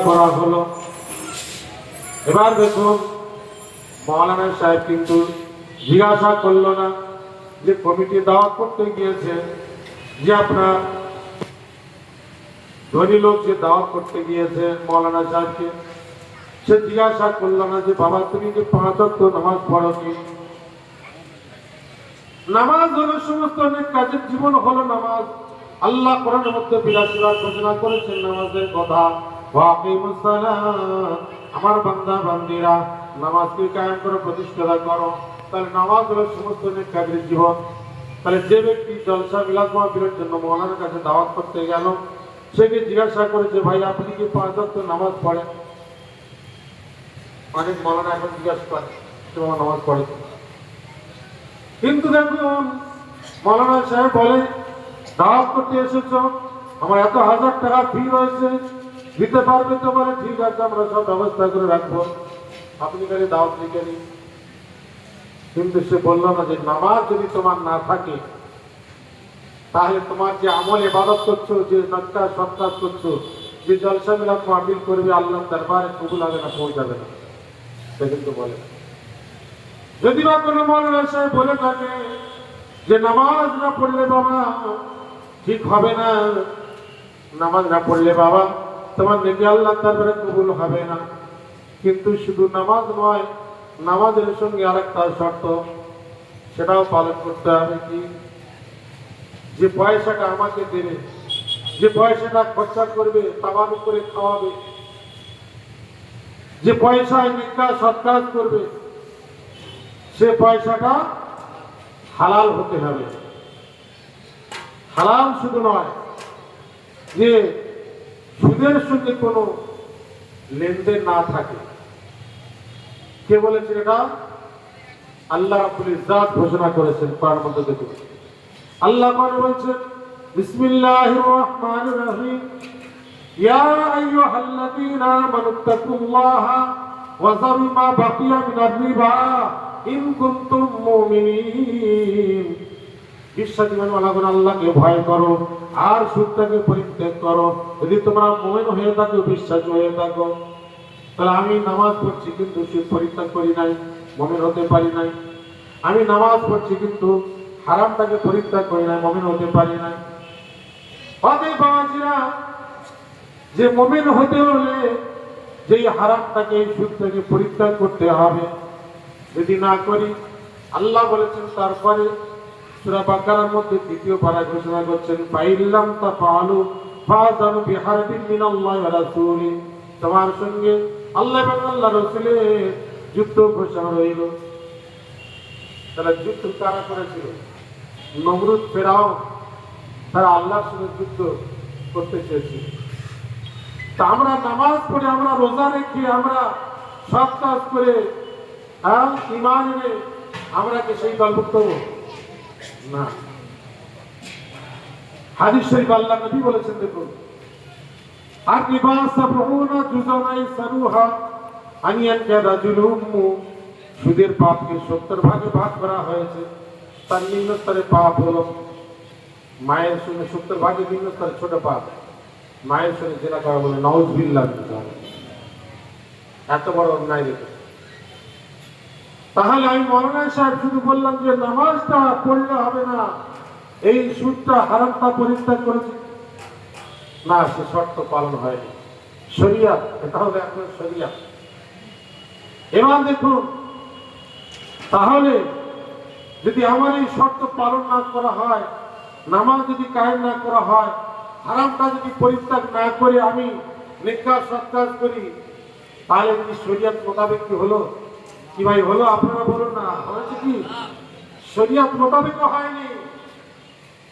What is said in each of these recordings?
করা হলো। এবার দেখুন মৌলানা সাহেব কিন্তু জিজ্ঞাসা করলো না যে কমিটি দাওয়াত করতে গিয়েছে, যে আপনার ধনী লোক যে দাওয়াত করতে গিয়েছে মৌলানা সাহেবকে, সে জিজ্ঞাসা করলো না যে বাবা তুমি যে 5 ওয়াক্ত নামাজ পড়ো কি? নামাজ হলো সমস্ত অনেক কাজের জীবন হলো নামাজ। আল্লাহ কোরআনের মধ্যে 82 বার ঘোষণা করেছেন নামাজের কথা, ওয়াকিমুস সালাত, আমার বান্দা বান্দীরা নামাজকে কায়েম করো, প্রতিষ্ঠা করো। তাহলে নামাজ হলো সমস্ত অনেক কাজের জীবন। তাহলে যে ব্যক্তি জলসা মিলাদ মাহফিলের জন্য মৌলানার কাছে দাওয়াত করতে গেল, সেকে জিজ্ঞাসা করেছে ভাই আপনি কি 5 ওয়াক্ত নামাজ পড়েন? অনেক মৌলানা এখন জিজ্ঞাসা করে তোমার নামাজ পড়ে। কিন্তু দেখুন মৌলানা সাহেব বলে দাওয়াত করতে এসেছ, আমার এত 1000 টাকা ফি রয়েছে, দিতে পারবে তো? বলে ঠিক আছে আমরা সব ব্যবস্থা করে রাখবো, আপনি খালি দাওয়াত লিখে নিন। কিন্তু সে বলল না যে নামাজ যদি তোমার না থাকে তাহলে তোমার যে আমল ইবাদত করছো, যে নকশা সৎকাজ করছো, যে জলসা মিলাদ মাহফিল করবে আল্লাহর দরবারে কবুল হবে না, পৌঁছাবে না। সে কিন্তু বলে যদি বা কোনো মৌলানা সাহেব বলে থাকে যে নামাজ না পড়লে বাবা ঠিক হবে না, নামাজ না পড়লে বাবা তোমার নেকি আল্লাহর দরবারে কবুল হবে না, কিন্তু শুধু নামাজ নয়, নামাজের সঙ্গে আরেকটা শর্ত সেটাও পালন করতে হবে। কি? যে পয়সাটা আমাকে দেবে, যে পয়সাটা খরচা করবে, তাবার উপরে খাওয়াবে, যে পয়সায় নিকা সৎকাজ করবে, সে পয়সাটা হালাল হতে হবে। হালাল শুধু নয়, যে সুদের সঙ্গে কোনো লেনদেন না থাকে। কে বলেছেন এটা? আল্লাহ রাব্বুল ইজ্জাত ঘোষণা করেছেন কোরআনের মধ্যে। দেখুন আল্লাহ পাক বলেছেন বিসমিল্লাহির রহমানির রহিম, ইয়া আইয়ুহাল্লাযীনা আমানুত্তাকুল্লাহা ওয়া যারু মা বাকিয়া মিনার রিবা ইন কুনতুম মুমিনিন। বিশ্বাসী মানুষগণ আল্লাহকে ভয় করো আর সুদটাকে পরিত্যাগ করো যদি তোমরা মুমিন হয়ে থাকো, বিশ্বাসী হয়ে থাকো। তাহলে আমি নামাজ পড়ছি কিন্তু সুদ পরিত্যাগ করি নাই, মুমিন হতে পারি নাই। আমি নামাজ পড়ছি কিন্তু হারামটাকে পরিত্যাগ করি নাই, মুমিন হতে পারি নাই। অতএব বাবাজিরা, যে মুমিন হতে হলে যেই হারামটাকে সুদটাকে পরিত্যাগ করতে হবে, যদি না করি আল্লাহ বলেছেন তারপরে সূরা বাকারার মধ্যে 2য় পারা ঘোষণা করছেন ফাইল্লাম তাফআলু ফাযানু বিহারবিন মিনাল্লাহি ওয়া রাসূলি, তোমার সঙ্গে আল্লাহ এবং আল্লাহর রাসূলের যুদ্ধ ঘোষণা রইল। তারা যুদ্ধ কারা করেছিল? নমরুদ, ফেরাউন, তারা আল্লাহর সঙ্গে যুদ্ধ করতে চেয়েছিল। তা আমরা নামাজ পড়ে, আমরা রোজা রেখে, আমরা সৎ কাজ করে, ঈমান এনে আমরা কি সেই দলভুক্ত হব? না। হাদিস শরীফ আল্লাহ নবী বলেছেন, দেখুন আর লিবাস সাবউনা জুজানাই সারুহা আনিয়ান কা রাজুলুম, সুদের পাপকে 70 ভাগে ভাগ করা হয়েছে। তার নিম্ন স্তরে পাপ হলো মায়ের সঙ্গে, 70 ভাগে নিম্ন স্তরে ছোট পাপ মায়ের সঙ্গে জেনা করা, বলে নাউযুবিল্লাহ। এত বড় অন্যায় দেখে। তাহলে আমি মৌলানা সাহেব শুধু বললাম যে নামাজটা পড়লে হবে না, এই সুদটা হারামটা পরিত্যাগ করেছে না, সে শর্ত পালন হয়নি। শরিয়াত, এটা হলো এখন শরিয়াত। এবার দেখুন, তাহলে যদি আমার এই শর্ত পালন না করা হয়, নামাজ যদি কায়েম না করা হয়, হারামটা যদি পরিত্যাগ না করে আমি নেকা সৎকাজ করি, তাহলে যদি শরিয়াত মোতাবেক কি হলো? কি ভাই হলো? আপনারা বলুন না, হয়েছে কি? শরিয়াত মোতাবেক হয়নি,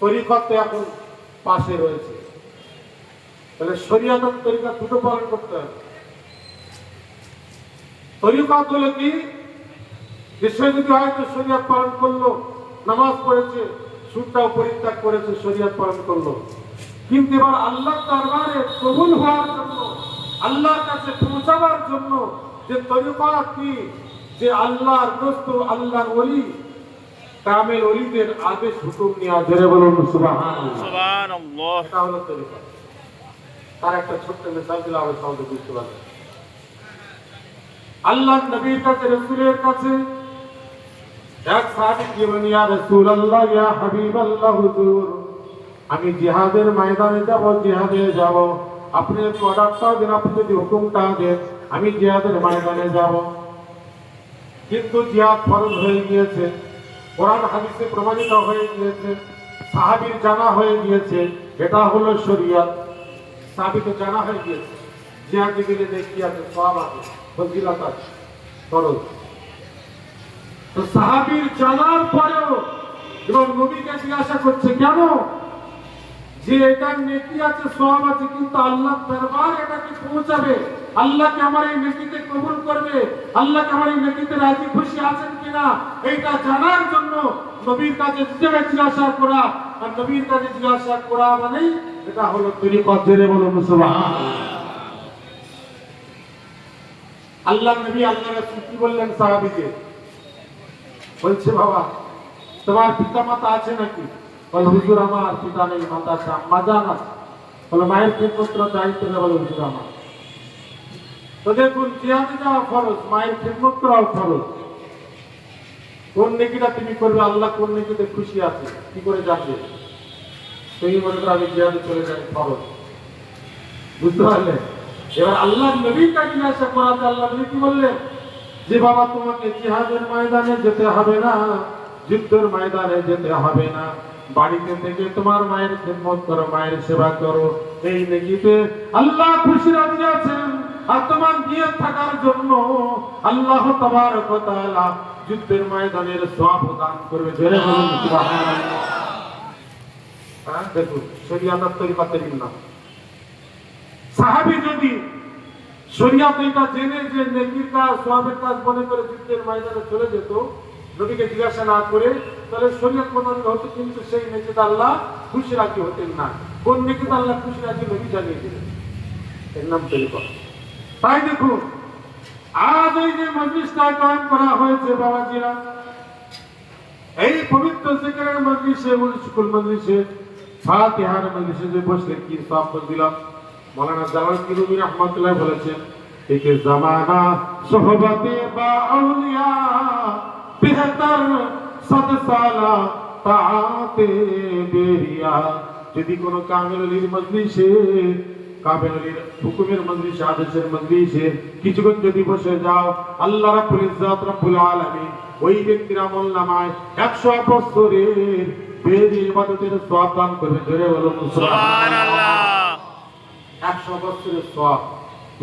তরিকত এখন পাশে রয়েছে। তাহলে শরিয়াত আর তরিকত দুটো পালন করতে হবে। তরিকত হলো কি? যে সে যদি হয়তো শরিয়াত পালন করলো, নামাজ পড়েছে, সুদটাও পরিত্যাগ করেছে, শরিয়াত পালন করলো, কিন্তু এবার আল্লাহর দরবারে কবুল হওয়ার জন্য, আল্লাহর কাছে পৌঁছাবার জন্য যে তরিকত কি, যে আল্লাহর দোস্ত, আল্লাহর ওলি, কামেল ওলিদের আদেশ হুকুম নিয়ে, জোরে বলুন সুবহানাল্লাহ। সুবহানাল্লাহ। এটা হলো তরিকত। তার একটা ছোট্ট মেসাল দিলে আমরা সহজে বুঝতে পারবেন। আল্লাহ নবীর কাছে, রাসূলের কাছে এক সাহাবী কি বলেন, ইয়া রাসূলুল্লাহ, ইয়া হাবিবাল্লাহ, হুজুর আমি জিহাদের ময়দানে যাব, জিহাদে যাব। আপনি যদি অর্ডারটা দেন, আপনি যদি হুকুমটা দেন, আমি জিহাদের ময়দানে যাব। কিন্তু জিহাদ ফরজ হয়ে গিয়েছে, কোরআন হাদিসে প্রমাণিত হয়ে গিয়েছে, সাহাবীর জানা হয়ে গিয়েছে, এটা হলো শরীয়ত। সাহাবী তো জানা হয়ে গিয়েছে, জিহাদে গেলে নেকি আছে, সওয়াব আছে, ফজিলত আছে, ফরজ। তো সাহাবীর জানার পরেও এবং নবীকে জিজ্ঞাসা করছে কেন, যে এটা নেকি আছে, সওয়াব আছে, কিন্তু আল্লাহ দরবার এটাকে পৌঁছাবে, আল্লাহকে আমার এই নেকিতে কবুল করবে, আল্লাহকে আমার এই নেকিতে রাজি খুশি আছেন কিনা, এইটা জানার জন্য নবীর কাছে জিজ্ঞাসা করা। আর নবীর কাছে জিজ্ঞাসা করা মানে এটা হলো তরিকত। জেরে বলুন সুবহানাল্লাহ। আল্লাহ নবী, আল্লাহ রাসূল কি বললেন সাহাবীকে? বলছে, বাবা তোমার পিতা মাতা আছে নাকি? বলে, হুজুর আমার পিতা নেই, মাতা আছে, আম্মা জান আছে। বলে, মায়ের খেদমত দায়িত্ব নেই? বলে, হুজুর আমার। তো দেখুন, জিহাদে যাওয়া ফরজ, মায়ের খেদমত করাও ফরজ। কোন নেকিটা তুমি করবে, আল্লাহ কোন নেকিতে খুশি আছে কি করে জানবে? তুমি মনে করো আমি জিহাদে চলে যাই, ফরজ। বুঝতে পারলে? এবার আল্লাহ নবীর কাছে জিজ্ঞাসা করাতে আল্লাহ নবী কি বললেন, যে বাবা তোমাকে জিহাদের ময়দানে যেতে হবে না, যুদ্ধের ময়দানে যেতে হবে না, বাড়িতে থেকে তোমার মায়ের খেদমত করো, মায়ের সেবা করো, এই নেকিতে আল্লাহ খুশি রাজি আছেন। আর তোমার নিয়ত থাকার জন্য আল্লাহ তাবারক ওয়া তাআলা যুদ্ধের ময়দানের সওয়াব দান করবে। জোরে বলুন সুবহানাল্লাহ। হ্যাঁ, দেখুন শরীয়তের তরিকাতে না। সাহাবী যদি শরীয়ত এটা জেনে যে নেকির কাজ, সওয়াবের কাজ মনে করে যুদ্ধের ময়দানে চলে যেত, নবীকে জিজ্ঞাসা না করে, তাহলে শরীয়ত মোতাবেক হতো, কিন্তু সেই নেকিতে আল্লাহ খুশি রাজি হতেন না। কোন নেকিতে আল্লাহ খুশি রাজি নবী জানিয়ে দিলেন, এর নাম তরিকত। তাই দেখুন, আজ এই যে মজলিসটা কায়েম করা হয়েছে বাবাজিরা, এই পবিত্র জিকিরের মজলিসে, মুশকুল মজলিসে, ফাতিহার মজলিসে যে বসলে কি সওয়াব ফজিলত মাওলানা জালালউদ্দিন রুমি রাহমাতুল্লাহ বলেছেন, একে জামানা সোহবতে বা আউলিয়া বেহতর সদ সালা তাআতে বেরিয়া। যদি কোনো কামিল ওলির মজলিসে, কামিল ওলির হুকুমের মজলিসে, আদেশের মজলিসে কিছুক্ষণ যদি বসে যাও, আল্লাহ রাব্বুল ইজ্জত রব্বুল আলামিন ওই ব্যক্তির আমলনামায় 100 বছরের বেদি ইবাদতের সওয়াব দান করবে। জোরে বলুন সুবহানাল্লাহ। 100 বছরের সওয়াব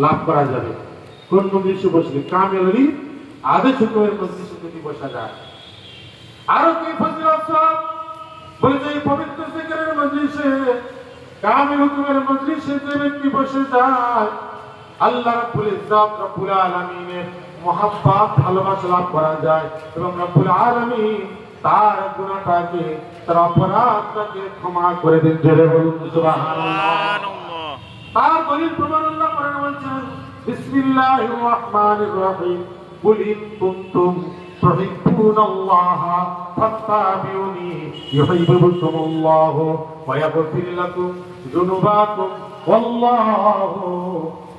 লাভ করা যাবে কোন মজলিসে বসলে? কামিল ওলি আদেশ হুকুমের মজলিসে যদি বসা যায়। আরো কি ফজিলত সওয়াব বলেছে, এই পবিত্র জিকিরের মজলিসে, কামিল হুকুমের মজলিসে যে ব্যক্তি বসে যায়, আল্লাহ রাব্বুল ইজ্জত রব্বুল আলামিনের মহব্বত, ভালোবাসা লাভ করা যায়, এবং রব্বুল আলামিন তার গুনাহটাকে, তার অপরাধটাকে ক্ষমা করে দেন। জোরে বলুন সুবহানাল্লাহ। তার দলিল প্রমাণ আল্লাহ কোরআনে বলছেন, বিসমিল্লাহির রহমানির রহিম, কুল ইন কুনতুম তুহিব্বুনাল্লাহ ফাত্তাবিউনি ইউহিব্বুকুমুল্লাহ ওয়া ইয়াগফির লাকুম যুনুবাকুম ওয়াল্লাহু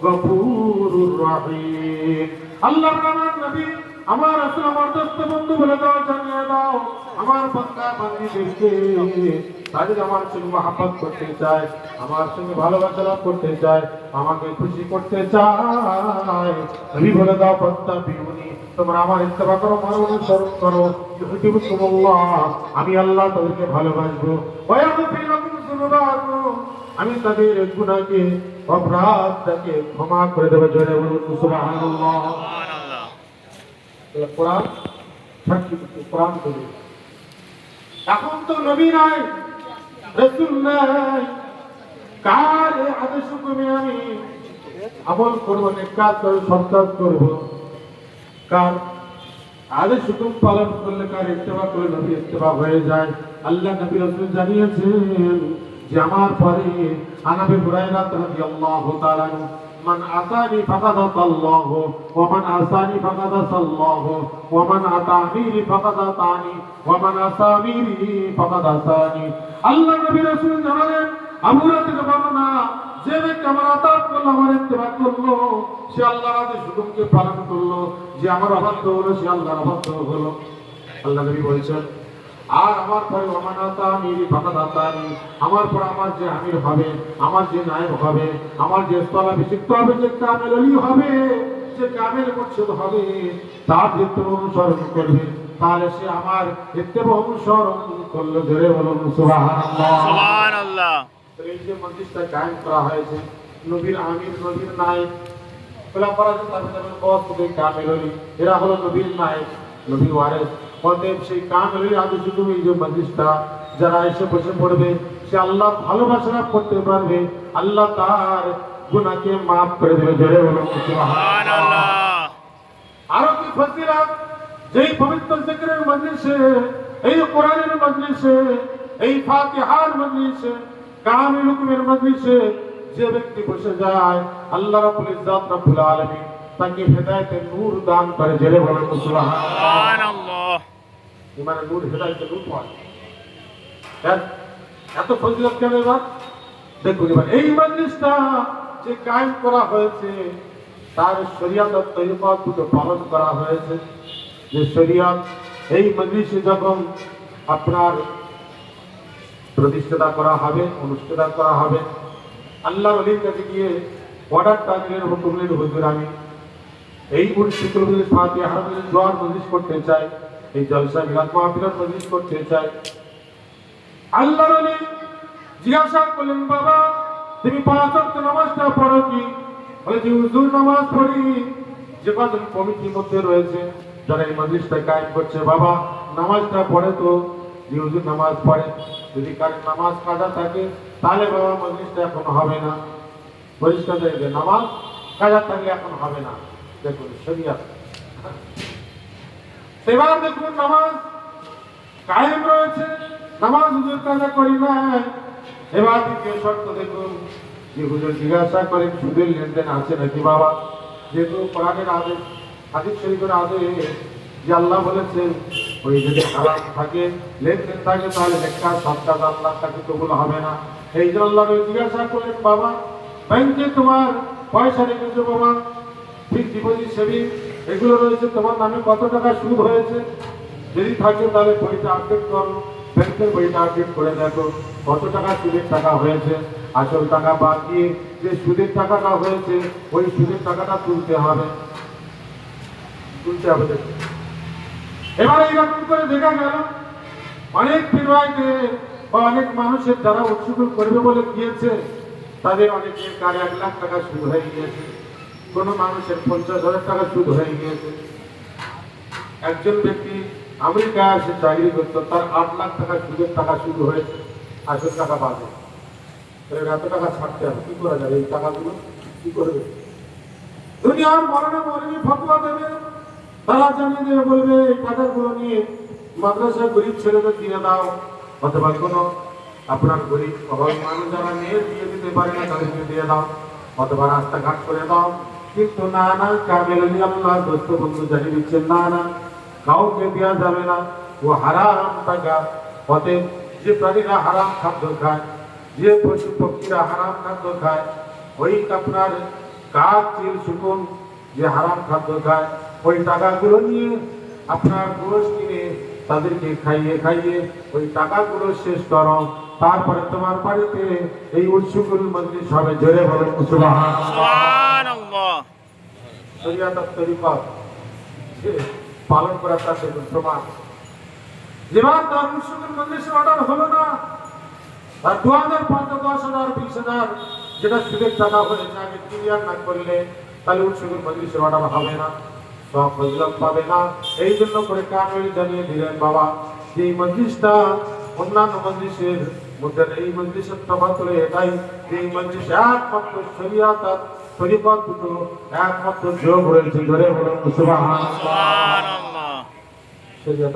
গফুরুর রহিম। আল্লাহর নামের নবী, আমার রাসূল, আমার দোস্ত বন্ধু বলে দাও, জানিয়ে দাও আমার বান্দা বান্দীদেরকে, তাদের আমার সঙ্গে মহব্বত করতে চায়, আমার সঙ্গে ভালোবাসা লাভ করতে চায়, আমাকে খুশি করতে চায়, নবী বলে দাও ফাত্তাবিউনি, তোমরা আমার ইত্তেবা করো, আমার অনুসরণ করো, ইউহিব্বুকুমুল্লাহ, আমি আল্লাহ তাদেরকে ভালোবাসবো, ওয়া ইয়াগফির লাকুম যুনুবাকুম, আমি তাদের গুনাহকে, অপরাধটাকে ক্ষমা করে দেব। জোরে বলুন সুবহানাল্লাহ। কোরআন সাক্ষী দিচ্ছে, কোরআন বলে। এখন তো নবী নাই, রাসূল নাই, কার আদেশ হুকুমে আমি আমল করবো, নেকাজ করবো, সৎ কাজ করবো? কার আদেশ হুকুম পালন করলে, কার ইত্তেবা করলে নবী ইত্তেবা হয়ে যায়? আল্লাহ নবী রাসূল জানিয়েছেন যে আমার পরে আনাবি হুরায়রা রাদিয়াল্লাহু তাআলা, মান আতানি ফাকাদ আতাল্লাহু ওয়া মান আসানি ফাকাদ আসাল্লাহু ওয়া মান আতানি ফাকাদ আতানি ওয়া মান আসানি ফাকাদ আসানি। আল্লাহ নবী রাসূল জানালেন, আবু হুরায়রা বর্ণনা, যে ব্যক্তি আমার আতাত করলো, আমার ইত্তেবা করলো, সে আল্লাহর আদেশ হুকুমকে পালন করলো। যে আমার অবাধ্য হলো, সে আল্লাহর অবাধ্য হলো। আল্লাহ নবী বলেছেন, আর আমার পরে অমানাতানি ফাকাদাতানি, আমার পর আমার যে আমির হবে, আমার যে নায়েব হবে, আমার যে স্থলাভিষিক্ত হবে, যে কামেল ওলি হবে, যে কামেল মুর্শিদ হবে, তার ইত্তেবা অনুসরণ করবে, তাহলে সে আমার ইত্তেবা অনুসরণ করলো। জোরে বলুন সুবহানাল্লাহ। সুবহানাল্লাহ। এই যে মসজিদটা কায়েম করা হয়েছে, নবীর আমির, নবীর নায়েব, খোলাফায়ে রাশিদিন বস থেকে কামেল ওলি, এরা হলো নবীর নায়েব, নবীর ওয়ারিস। অতএব সেই কামেল ওলির আদেশ হুকুমে এই যে মসজিদটা যারা এসে বসে পড়বে, সে আল্লাহ ভালোবাসা লাভ করতে পারবে, আল্লাহ তার গুনাহকে মাফ করে দেবে। জোরে বলুন সুবহানাল্লাহ। আরো কি ফজিলত, যেই পবিত্র জিকিরের মজলিসে, এই কোরআনের মজলিসে, এই ফাতিহার মজলিসে, কামেল হুকুমের মজলিসে যে ব্যক্তি বসে যায়, আল্লাহ রাব্বুল ইজ্জত রব্বুল আলামিন তাকে হেদায়েতের নূর দান করে। জোরে বলুন সুবহানাল্লাহ। ইমানের নূর, হেদায়েতের নূর পায়। এত ফজিলত কেন? এবার দেখুন, এবার এই মজলিসটা যে কায়েম করা হয়েছে, তার শরীয়ত ও তরিকত দুটো পালন করা হয়েছে। যে শরীয়ত এই মজলিসে যখন আপনার প্রতিষ্ঠাতা করা হবে, অনুষ্ঠিত করা হবে, আল্লাহর ওলির কাছে গিয়ে অর্ডারটা দিলেন, হুকুম নিলেন, হুজুর আমি এই মুর্শিদুল মজলিস, ফাতিহা মজলিস, দোয়ার মজলিস করতে চাই, এই জলসা মিলাদ মাহফিলের মজলিস করতে চাই। আল্লাহর ওলি জিজ্ঞাসা করলেন, বাবা তুমি 5 ওয়াক্ত নামাজটা পড়ো কি? বলে যে হুজুর নামাজ পড়ি। যে কজন কমিটির মধ্যে রয়েছে যারা এই মজলিসটা কায়েম করছে, বাবা নামাজটা পড়ে তো? যে হুজুর নামাজ পড়ে। যদি কার নামাজ কাজা থাকে তাহলে বাবা মজলিসটা এখন হবে না। মজলিসটা দেখবে নামাজ কাজা থাকলে এখন হবে না। দেখুন শরীয়ত। এবার দেখুন নামাজ কায়েম রয়েছে, নামাজ হুজুর কাজা করি না। এবার দ্বিতীয় শর্ত দেখুন, যে হুজুর জিজ্ঞাসা করেন সুদের লেনদেন আছে নাকি বাবা? যেহেতু কোরআনের আদেশ, হাদিস শরীফের আদেশ, যে আল্লাহ বলেছেন ওই যদি হারাম থাকে, লেনদেন থাকে, তাহলে একটা সৎকার আল্লাহ তাকে কবুল হবে না। এই জন্য আল্লাহ জিজ্ঞাসা করলেন, বাবা ব্যাংকে তোমার পয়সা রেখেছো বাবা, ফিক্সড ডিপোজিট, সেভিং এগুলো রয়েছে, তোমার নামে কত টাকা সুদ হয়েছে? যদি থাকে তাহলে বইটা আপডেট করো, ব্যাংকের বইটা আপডেট করে দেখো কত টাকা সুদের টাকা হয়েছে। আসল টাকা বাদ দিয়ে যে সুদের টাকাটা হয়েছে, ওই সুদের টাকাটা তুলতে হবে। দেখুন এবার এইরকম করে দেখা গেল অনেক বিনয়কে বা অনেক মানুষের যারা উৎসুক করবে বলে গিয়েছে, তাদের অনেকের কার 1 লাখ টাকা সুদ হয়ে গিয়েছে, কোন মানুষের 50,000 টাকা সুদ হয়ে গিয়েছে। একজন ব্যক্তি আমেরিকায় এসে চাকরি করতো, তার 8 লাখ টাকা সুদের টাকা শুরু হয়েছে, আসল টাকা বাদে। এত টাকা ছাড়তে হবে, কি করা যাবে? এই টাকাগুলো কি করবে? দুনিয়ার মরণে মরণী ফতোয়া দেবে, তারা জানিয়ে দেবে, বলবে এই টাকাগুলো নিয়ে মাদ্রাসা গরিব ছেলেদের দিয়ে দাও, অথবা কোনো আপনার গরিব অভাবী মানুষ যারা মেয়ে দিয়ে দিতে পারে না তাদেরকে দিয়ে দাও, অথবা রাস্তাঘাট করে দাও। কিন্তু না না, কামেল ওলি আল্লাহ দোস্ত বন্ধু জানিয়ে দিচ্ছেন, না না, কাউকে দেওয়া যাবে না, ও হারাম টাকা। অতএব যে প্রাণীরা হারাম খাদ্য খায়, যে পশু পক্ষীরা হারাম খাদ্য খায়, ওই আপনার কাক, চিল, শকুন যে হারাম খাদ্য খায়, ওই টাকাগুলো নিয়ে আপনার গোশ কিনে তাদেরকে খাইয়ে খাইয়ে ওই টাকাগুলো শেষ করো, তারপরে তোমার বাড়িতে এই উৎসুকুল মজলিস হবে। জোরে বলেন সুবহানাল্লাহ। শরীয়ত তরিকত যে পালন করা তার দেখুন প্রমাণ। যেবার তার উৎসুকুল মজলিসের অর্ডার হলো না, আর 2,000, 5,000, 10,000, 20,000 যেটা সুদের টাকা হয়েছে আগে ক্লিয়ার না করলে, তাহলে উৎসুকুল মজলিসের অর্ডার হবে না, সব ফজিলত পাবে না। এই জন্য করে কামেল জানিয়ে দিলেন, বাবা এই মজলিসটা অন্যান্য মজলিসের মধ্যে, এই মজলিসের তফাৎ হলো এটাই, এই মজলিস একমাত্র শরীয়ত আর তরিকত দুটো একমাত্র যোগ রয়েছে। ধরে বলুন সুবহানাল্লাহ। শরীয়ত